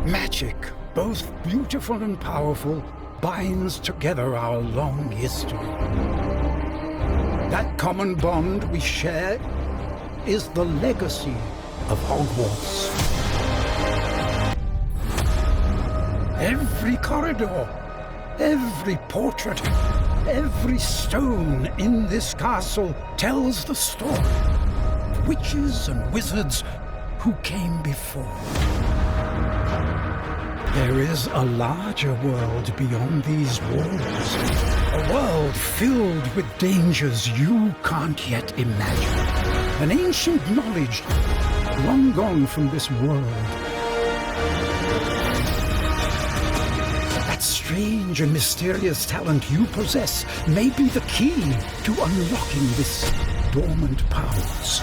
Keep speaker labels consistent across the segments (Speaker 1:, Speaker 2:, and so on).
Speaker 1: Magic, both beautiful and powerful, binds together our long history. That common bond we share is the legacy of Hogwarts. Every corridor, every portrait, every stone in this castle tells the story of witches and wizards who came before. There is a larger world beyond these walls. A world filled with dangers you can't yet imagine. An ancient knowledge long gone from this world. That strange and mysterious talent you possess may be the key to unlocking this dormant powers.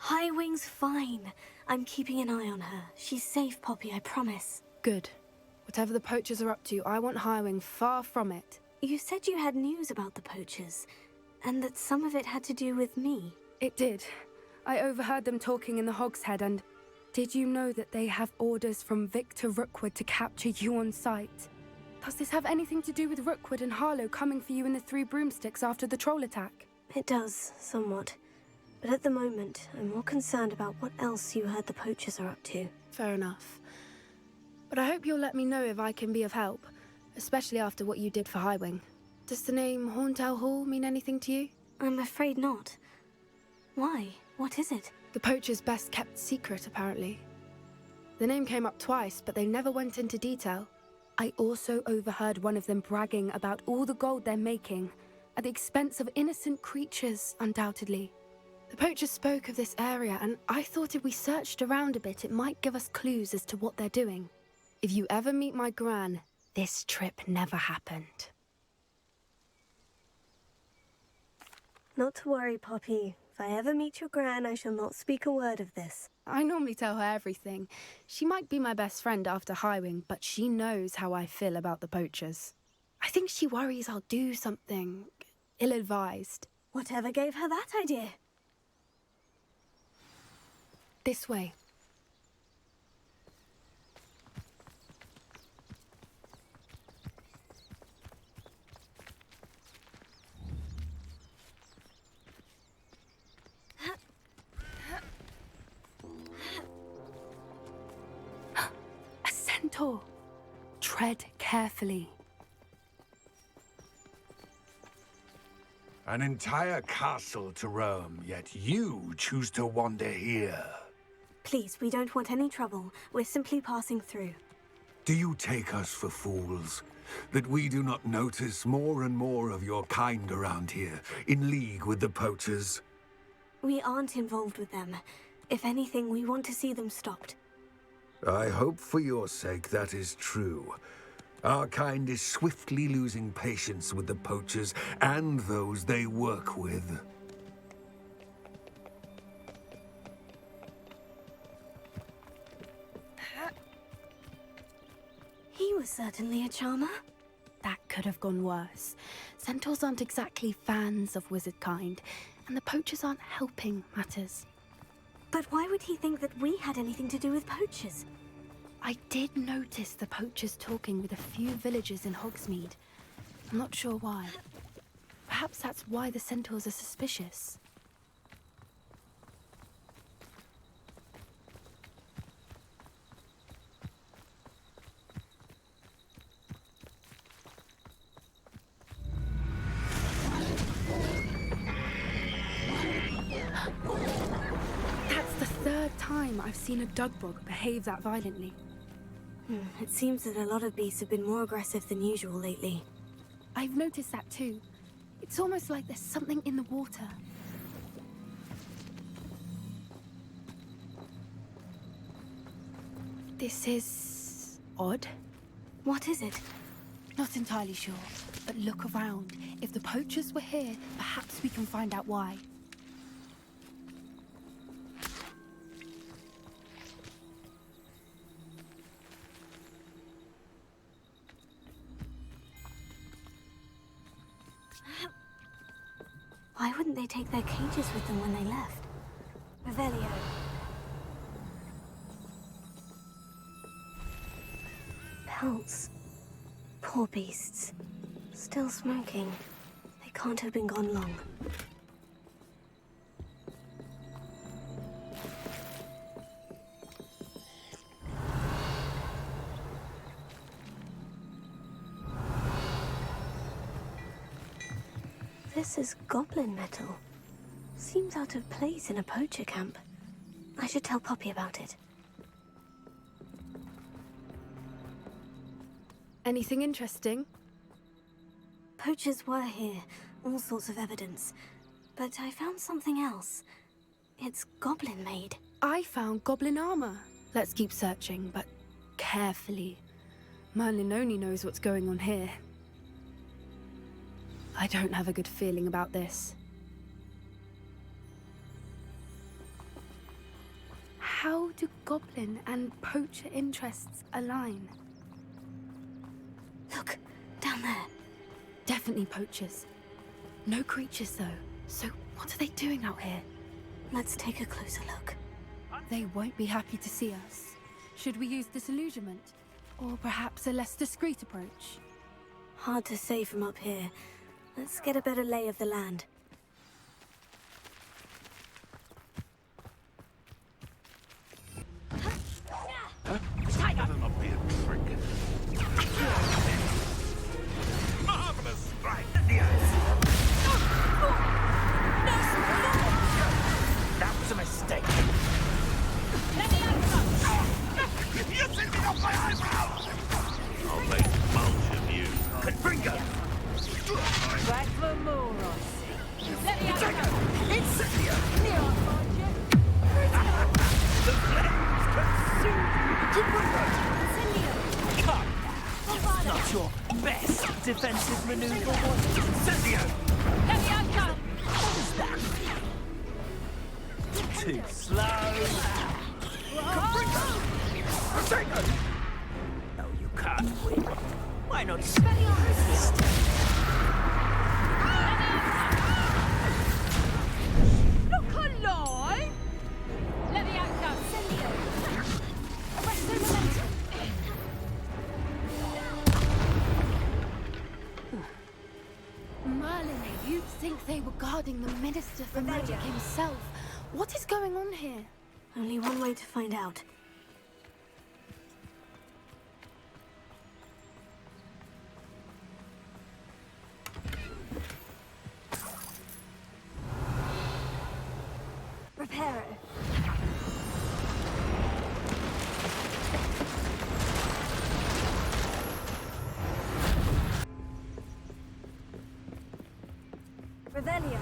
Speaker 2: Highwing's fine. I'm keeping an eye on her. She's safe, Poppy, I promise.
Speaker 3: Good. Whatever the poachers are up to, I want Highwing far from it.
Speaker 2: You said you had news about the poachers, and that some of it had to do with me.
Speaker 3: It did. I overheard them talking in the Hogshead, and did you know that they have orders from Victor Rookwood to capture you on sight? Does this have anything to do with Rookwood and Harlow coming for you in the Three Broomsticks after the troll attack?
Speaker 2: It does, somewhat. But at the moment, I'm more concerned about what else you heard the poachers are up to.
Speaker 3: Fair enough. But I hope you'll let me know if I can be of help, especially after what you did for Highwing. Does the name Horntail Hall mean anything to you?
Speaker 2: I'm afraid not. Why? What is it?
Speaker 3: The poachers' best-kept secret, apparently. The name came up twice, but they never went into detail. I also overheard one of them bragging about all the gold they're making, at the expense of innocent creatures, undoubtedly. The poachers spoke of this area, and I thought if we searched around a bit, it might give us clues as to what they're doing. If you ever meet my gran, this trip never happened.
Speaker 2: Not to worry, Poppy. If I ever meet your gran, I shall not speak a word of this.
Speaker 3: I normally tell her everything. She might be my best friend after Highwing, but she knows how I feel about the poachers. I think she worries I'll do something ill-advised.
Speaker 2: Whatever gave her that idea?
Speaker 3: This way. A centaur. Tread carefully.
Speaker 4: An entire castle to roam, yet you choose to wander here.
Speaker 2: Please, we don't want any trouble. We're simply passing through.
Speaker 4: Do you take us for fools? That we do not notice more and more of your kind around here, in league with the poachers?
Speaker 2: We aren't involved with them. If anything, we want to see them stopped.
Speaker 4: I hope for your sake that is true. Our kind is swiftly losing patience with the poachers and those they work with.
Speaker 2: He was certainly a charmer.
Speaker 3: That could have gone worse. Centaurs aren't exactly fans of wizard kind, and the poachers aren't helping matters.
Speaker 2: But why would he think that we had anything to do with poachers?
Speaker 3: I did notice the poachers talking with a few villagers in Hogsmeade. I'm not sure why. Perhaps that's why the centaurs are suspicious. That's the third time I've seen a Dugbog behave that violently.
Speaker 2: It seems that a lot of beasts have been more aggressive than usual lately.
Speaker 3: I've noticed that too. It's almost like there's something in the water. This is odd.
Speaker 2: What is it?
Speaker 3: Not entirely sure, but look around. If the poachers were here, perhaps we can find out why.
Speaker 2: Why wouldn't they take their cages with them when they left? Revelio. Pelts. Poor beasts. Still smoking. They can't have been gone long. This is goblin metal. Seems out of place in a poacher camp. I should tell Poppy about it.
Speaker 3: Anything interesting?
Speaker 2: Poachers were here, all sorts of evidence. But I found something else. It's goblin-made.
Speaker 3: I found goblin armor. Let's keep searching, but carefully. Merlin only knows what's going on here. I don't have a good feeling about this. How do goblin and poacher interests align?
Speaker 2: Look, down there.
Speaker 3: Definitely poachers. No creatures, though. So what are they doing out here?
Speaker 2: Let's take a closer look.
Speaker 3: They won't be happy to see us. Should we use disillusionment? Or perhaps a less discreet approach?
Speaker 2: Hard to say from up here. Let's get a better lay of the land.
Speaker 5: Better not be a trick. Marvelous strike! That was a mistake. You sent me off my eyebrows! I'll make mulch of you. Confringo!
Speaker 6: Back for more, I see. Let me
Speaker 5: Take
Speaker 6: out!
Speaker 5: it! Incendio!
Speaker 6: Here, I'll find you.
Speaker 5: The flames consume! Confringo! Come! Not your best defensive maneuver, was it? Incendio!
Speaker 6: Let me out, go!
Speaker 5: What is that? Too slow! Confringo! Protego! No, you can't win. Why not spend your resist?
Speaker 6: Look alive! Let me out, go! Incendio! Arresto momentum!
Speaker 3: Merlin, you'd think they were guarding the Minister for Magic himself. What is going on here?
Speaker 2: Only one way to find out. Reparo. Revelio.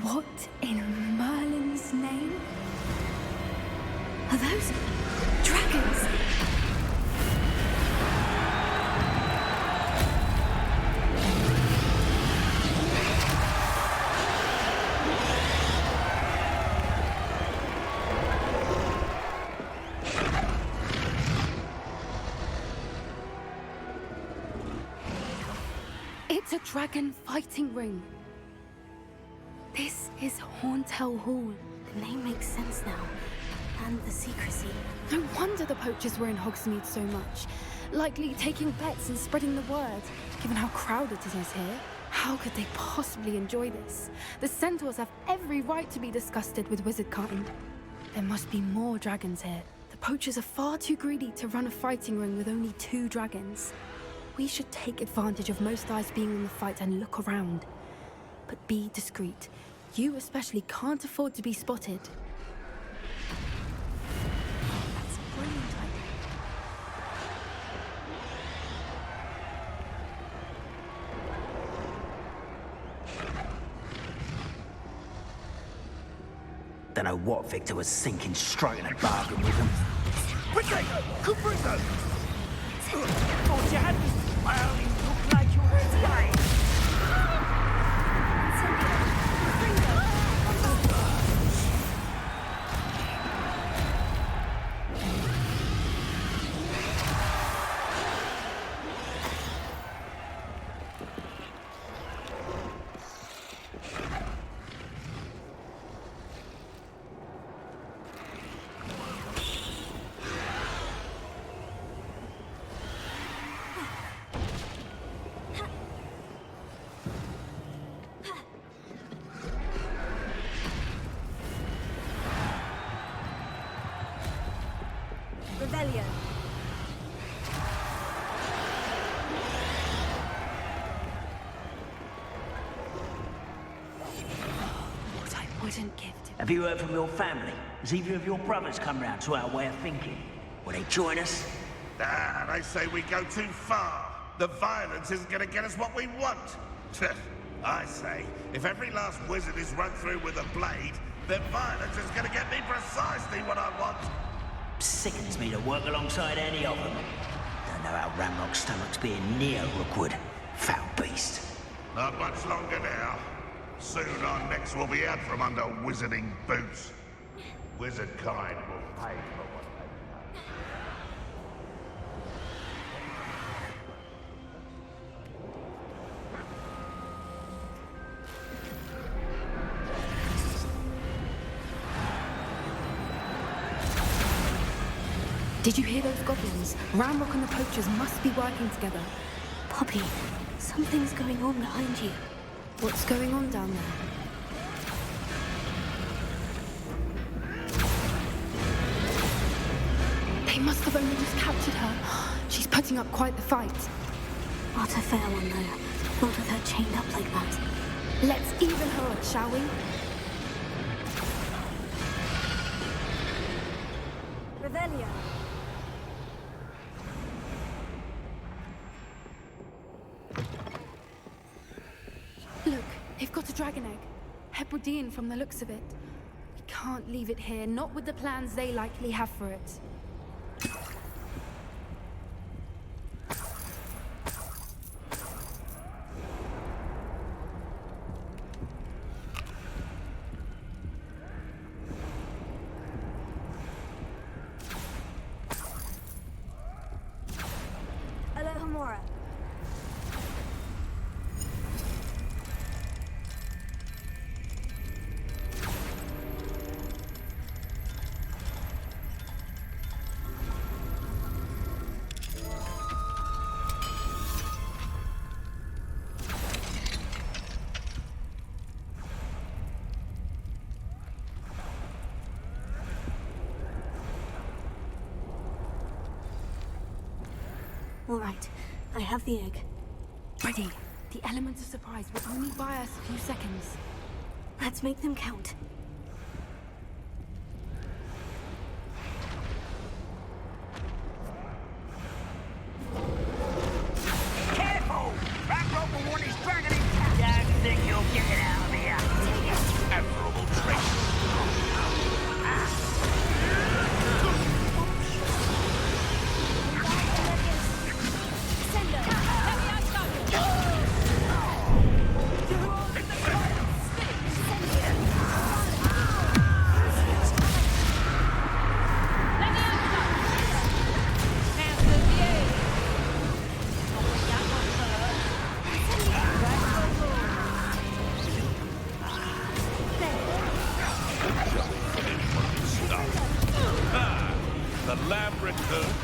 Speaker 3: What in Merlin's name?
Speaker 2: Are those dragons?
Speaker 3: It's a dragon fighting ring. This is Horntail Hall.
Speaker 2: The name makes sense now. And the secrecy.
Speaker 3: No wonder the poachers were in Hogsmeade so much. Likely taking bets and spreading the word, given how crowded it is here. How could they possibly enjoy this? The centaurs have every right to be disgusted with wizardkind. There must be more dragons here. The poachers are far too greedy to run a fighting ring with only 2 dragons. We should take advantage of most eyes being on the fight and look around. But be discreet. You especially can't afford to be spotted. That's a brilliant idea.
Speaker 5: The
Speaker 7: Don't know what Victor was thinking, striking a bargain with him.
Speaker 5: Potato! Confringo!
Speaker 6: Thought you had me. Well, you look like you're ready.
Speaker 2: Rebellion.
Speaker 3: What I wouldn't give to...
Speaker 7: Have you heard from your family? Has either of your brothers come round to our way of thinking? Will they join us?
Speaker 5: Ah, they say we go too far. The violence isn't going to get us what we want. I say, if every last wizard is run through with a blade, then violence is going to get me precisely what I want.
Speaker 7: Sickens me to work alongside any of them. Don't know how Ramrock's stomach's being near Rookwood. Foul beast.
Speaker 5: Not much longer now. Soon our necks will be out from under wizarding boots. Wizard kind will pay for what they've done.
Speaker 3: Did you hear those goblins? Ramrock and the poachers must be working together.
Speaker 2: Poppy, something's going on behind you.
Speaker 3: What's going on down there? They must have only just captured her. She's putting up quite the fight.
Speaker 2: What a fair one, though. Not with her chained up like that.
Speaker 3: Let's even her up, shall we?
Speaker 2: Rebellion.
Speaker 3: Look, they've got a dragon egg. Hebridean from the looks of it. We can't leave it here, not with the plans they likely have for it.
Speaker 2: Alohomora. All right, I have the egg.
Speaker 3: Ready. The element of surprise will only buy us a few seconds.
Speaker 2: Let's make them count.
Speaker 7: Careful! Ramrock will want his dragon intact. Don't think you'll get it out of here.
Speaker 5: Admirable trick. The lamb returned.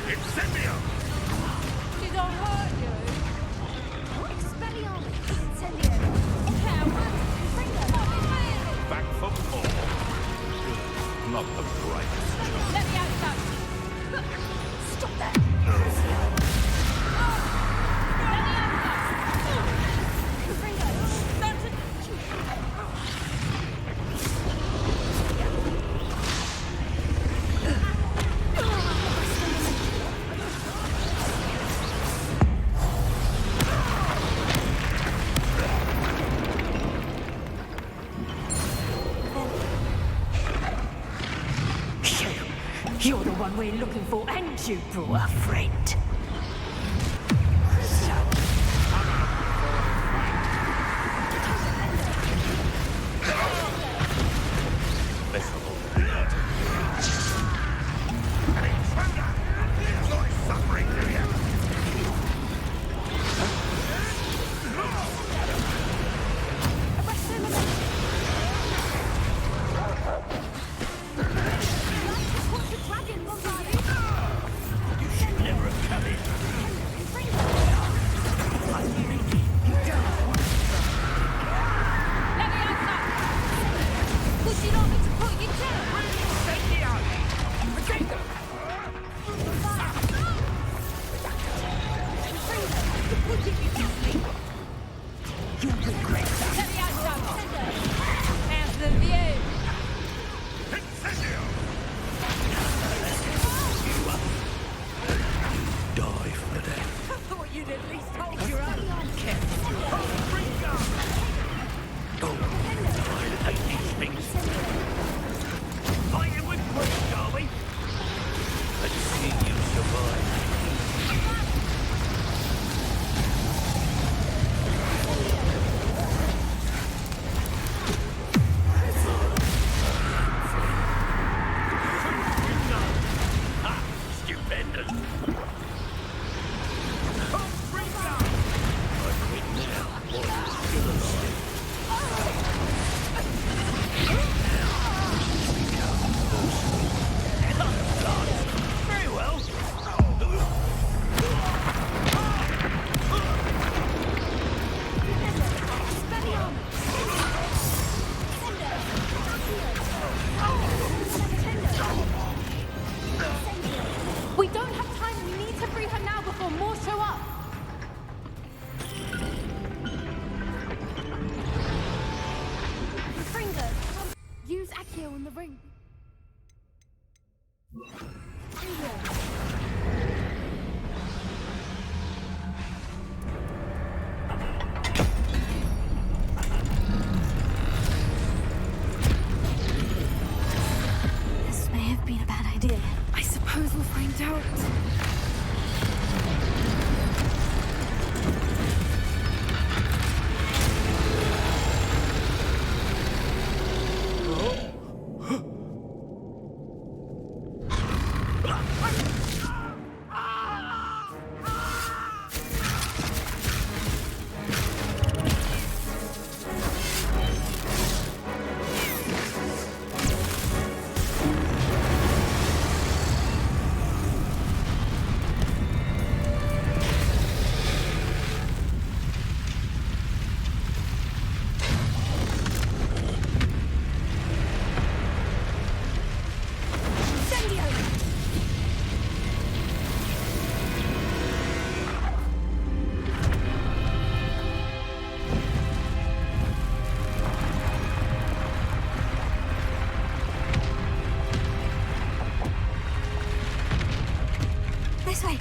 Speaker 5: Incendio!
Speaker 6: Did I hurt you?
Speaker 2: Expelliarmus! Incendio! Coward!
Speaker 5: Back for more. Not the brightest job.
Speaker 6: Let me out, son.
Speaker 2: Stop that!
Speaker 6: Let me out, son. Don't one we're looking for, and you brought a friend.
Speaker 3: We don't have time. We need to free her now before more show up. Use Accio on the ring.
Speaker 2: This may have been a bad idea.
Speaker 3: I suppose we'll find out.
Speaker 2: This way.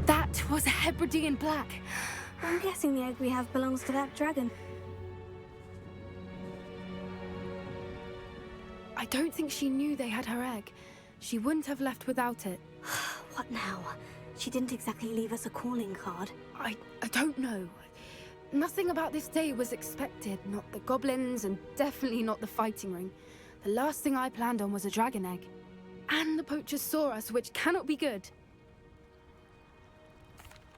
Speaker 3: That was a Hebridean black.
Speaker 2: I'm guessing the egg we have belongs to that dragon.
Speaker 3: I don't think she knew they had her egg. She wouldn't have left without it.
Speaker 2: What now? She didn't exactly leave us a calling card.
Speaker 3: I don't know. Nothing about this day was expected. Not the goblins, and definitely not the fighting ring. The last thing I planned on was a dragon egg. And the poachers saw us, which cannot be good.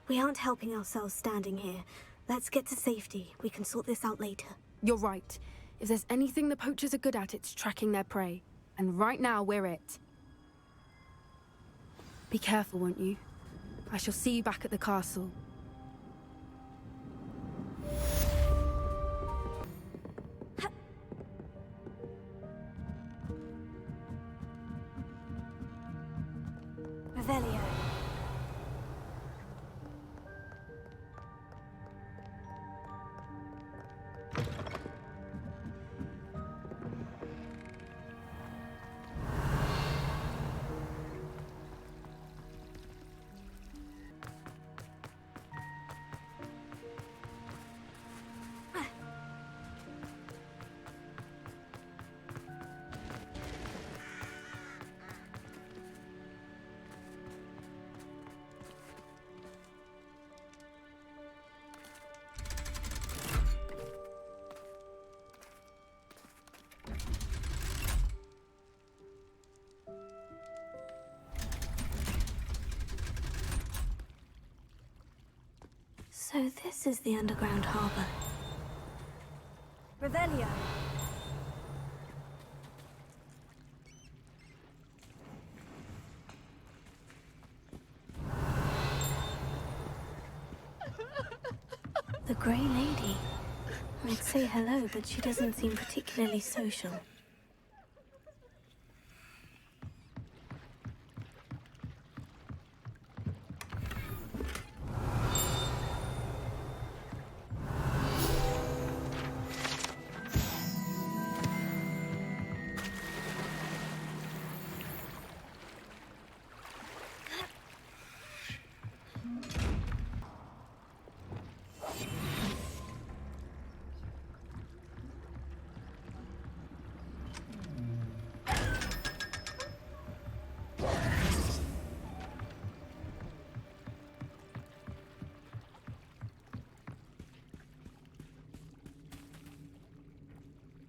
Speaker 2: We aren't helping ourselves standing here. Let's get to safety. We can sort this out later.
Speaker 3: You're right. If there's anything the poachers are good at, it's tracking their prey. And right now, we're it. Be careful, won't you? I shall see you back at the castle.
Speaker 2: Revelio. So this is the underground harbor. Revelio. The Grey Lady. I'd say hello, but she doesn't seem particularly social.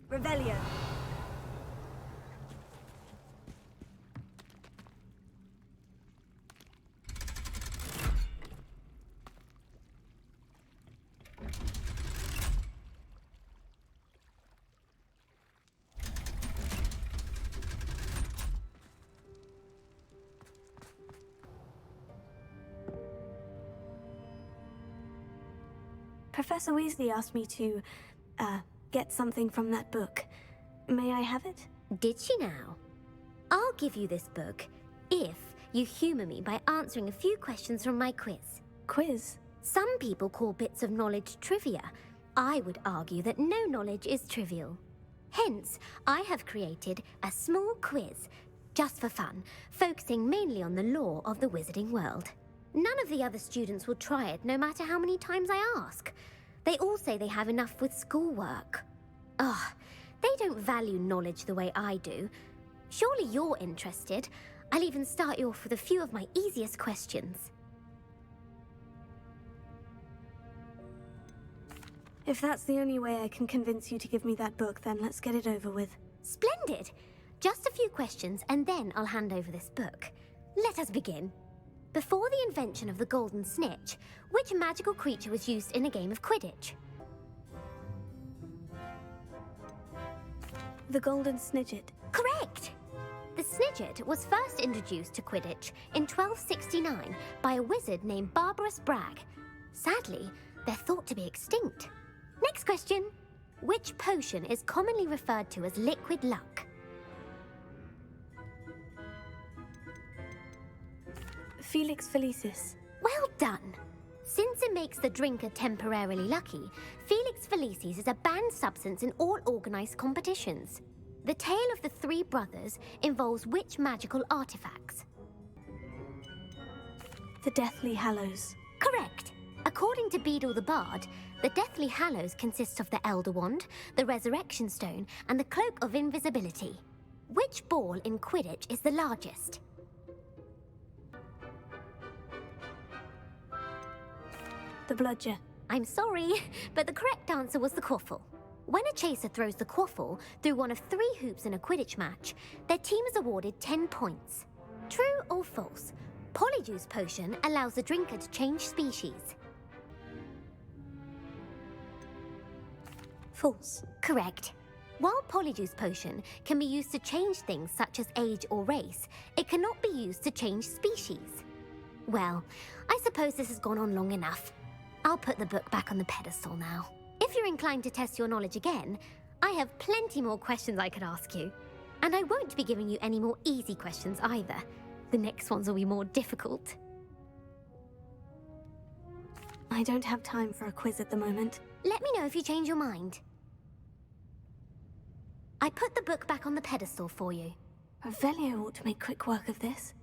Speaker 2: Revelio. Professor Weasley asked me to, get something from that book. May I have it?
Speaker 8: Did she now? I'll give you this book if you humor me by answering a few questions from my quiz.
Speaker 2: Quiz?
Speaker 8: Some people call bits of knowledge trivia. I would argue that no knowledge is trivial. Hence, I have created a small quiz, just for fun, focusing mainly on the lore of the wizarding world. None of the other students will try it, no matter how many times I ask. They all say they have enough with schoolwork. Ugh, they don't value knowledge the way I do. Surely you're interested. I'll even start you off with a few of my easiest questions.
Speaker 2: If that's the only way I can convince you to give me that book, then let's get it over with.
Speaker 8: Splendid! Just a few questions and then I'll hand over this book. Let us begin. Before the invention of the golden snitch, which magical creature was used in a game of Quidditch?
Speaker 2: The golden snidget.
Speaker 8: Correct! The snidget was first introduced to Quidditch in 1269 by a wizard named Barbarous Bragg. Sadly, they're thought to be extinct. Next question. Which potion is commonly referred to as liquid luck?
Speaker 2: Felix Felicis.
Speaker 8: Well done! Since it makes the drinker temporarily lucky, Felix Felicis is a banned substance in all organized competitions. The tale of the three brothers involves which magical artifacts?
Speaker 2: The Deathly Hallows.
Speaker 8: Correct! According to Beedle the Bard, the Deathly Hallows consists of the Elder Wand, the Resurrection Stone, and the Cloak of Invisibility. Which ball in Quidditch is the largest?
Speaker 2: The Bludger.
Speaker 8: I'm sorry, but the correct answer was the quaffle. When a chaser throws the quaffle through one of 3 hoops in a Quidditch match, their team is awarded 10 points. True or false? Polyjuice Potion allows the drinker to change species.
Speaker 2: False.
Speaker 8: Correct. While Polyjuice Potion can be used to change things such as age or race, it cannot be used to change species. Well, I suppose this has gone on long enough. I'll put the book back on the pedestal now. If you're inclined to test your knowledge again, I have plenty more questions I could ask you. And I won't be giving you any more easy questions either. The next ones will be more difficult.
Speaker 2: I don't have time for a quiz at the moment.
Speaker 8: Let me know if you change your mind. I put the book back on the pedestal for you.
Speaker 2: Revelio ought to make quick work of this.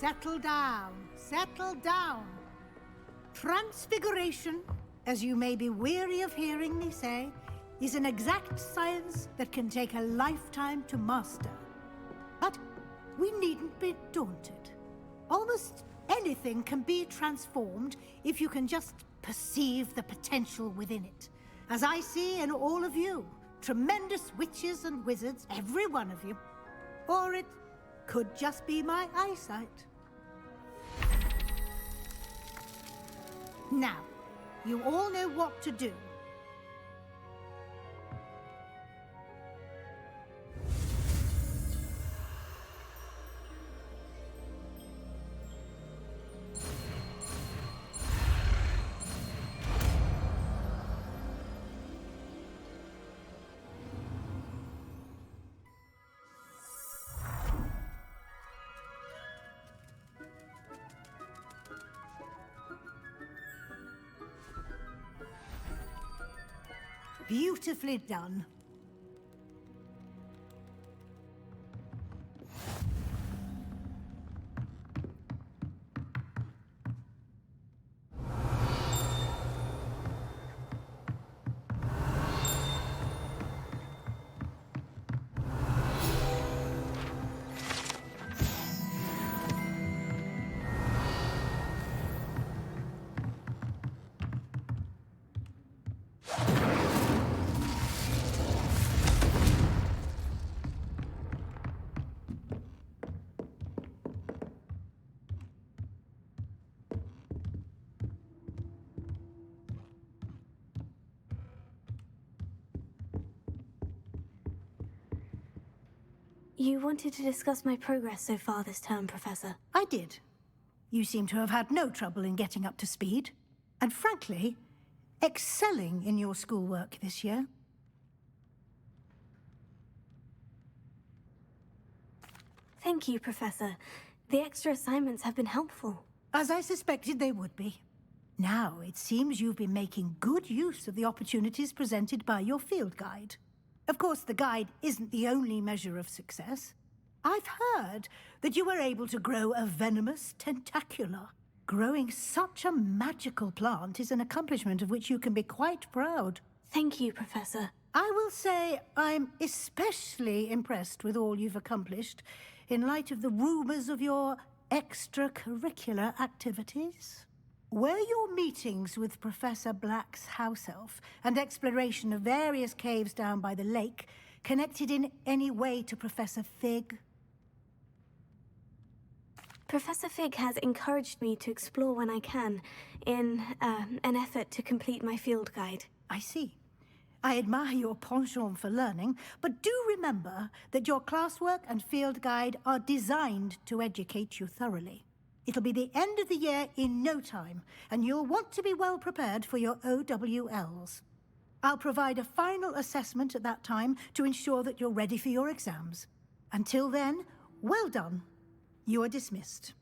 Speaker 9: Settle down, settle down. Transfiguration, as you may be weary of hearing me say, is an exact science that can take a lifetime to master. But we needn't be daunted. Almost anything can be transformed if you can just perceive the potential within it. As I see in all of you, tremendous witches and wizards, every one of you. Or it could just be my eyesight. Now, you all know what to do. Beautifully done.
Speaker 2: You wanted to discuss my progress so far this term, Professor.
Speaker 9: I did. You seem to have had no trouble in getting up to speed. And frankly, excelling in your schoolwork this year.
Speaker 2: Thank you, Professor. The extra assignments have been helpful.
Speaker 9: As I suspected they would be. Now, it seems you've been making good use of the opportunities presented by your field guide. Of course, the guide isn't the only measure of success. I've heard that you were able to grow a venomous tentacula. Growing such a magical plant is an accomplishment of which you can be quite proud.
Speaker 2: Thank you, Professor.
Speaker 9: I will say I'm especially impressed with all you've accomplished in light of the rumors of your extracurricular activities. Were your meetings with Professor Black's house elf and exploration of various caves down by the lake connected in any way to Professor Fig?
Speaker 2: Professor Fig has encouraged me to explore when I can, in an effort to complete my field guide.
Speaker 9: I see. I admire your penchant for learning, but do remember that your classwork and field guide are designed to educate you thoroughly. It'll be the end of the year in no time, and you'll want to be well prepared for your OWLs. I'll provide a final assessment at that time to ensure that you're ready for your exams. Until then, well done. You are dismissed.